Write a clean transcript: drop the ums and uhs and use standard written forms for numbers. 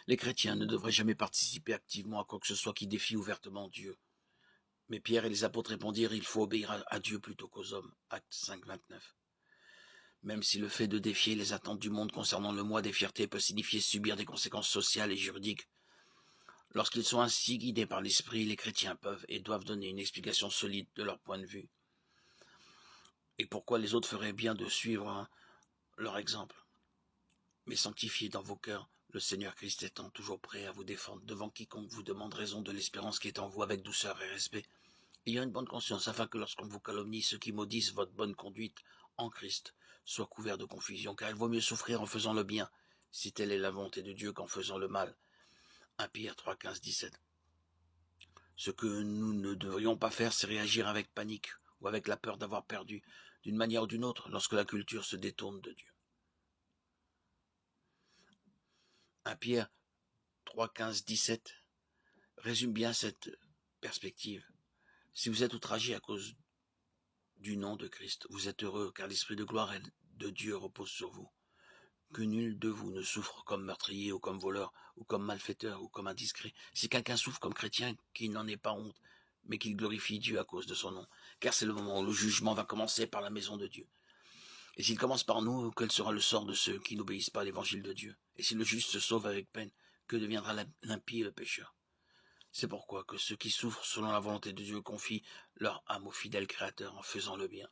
Les chrétiens ne devraient jamais participer activement à quoi que ce soit qui défie ouvertement Dieu. Mais Pierre et les apôtres répondirent, il faut obéir à Dieu plutôt qu'aux hommes. Acte 5, 29. Même si le fait de défier les attentes du monde concernant le moi des fiertés peut signifier subir des conséquences sociales et juridiques, lorsqu'ils sont ainsi guidés par l'esprit, les chrétiens peuvent et doivent donner une explication solide de leur point de vue. Et pourquoi les autres feraient bien de suivre leur exemple. Mais sanctifiez dans vos cœurs le Seigneur Christ étant toujours prêt à vous défendre devant quiconque vous demande raison de l'espérance qui est en vous avec douceur et respect, ayant une bonne conscience afin que lorsqu'on vous calomnie, ceux qui maudissent votre bonne conduite en Christ soient couverts de confusion, car il vaut mieux souffrir en faisant le bien, si telle est la volonté de Dieu, qu'en faisant le mal. 1 Pierre 3, 15, 17. Ce que nous ne devrions pas faire, c'est réagir avec panique ou avec la peur d'avoir perdu, d'une manière ou d'une autre, lorsque la culture se détourne de Dieu. 1 Pierre 3, 15, 17 résume bien cette perspective. Si vous êtes outragé à cause du nom de Christ, vous êtes heureux, car l'Esprit de gloire et de Dieu repose sur vous. Que nul de vous ne souffre comme meurtrier ou comme voleur ou comme malfaiteur ou comme indiscret. Si quelqu'un souffre comme chrétien, qu'il n'en ait pas honte, mais qu'il glorifie Dieu à cause de son nom. Car c'est le moment où le jugement va commencer par la maison de Dieu. Et s'il commence par nous, quel sera le sort de ceux qui n'obéissent pas à l'évangile de Dieu? Et si le juste se sauve avec peine, que deviendra l'impie et le pécheur? C'est pourquoi que ceux qui souffrent selon la volonté de Dieu confient leur âme au fidèle Créateur en faisant le bien.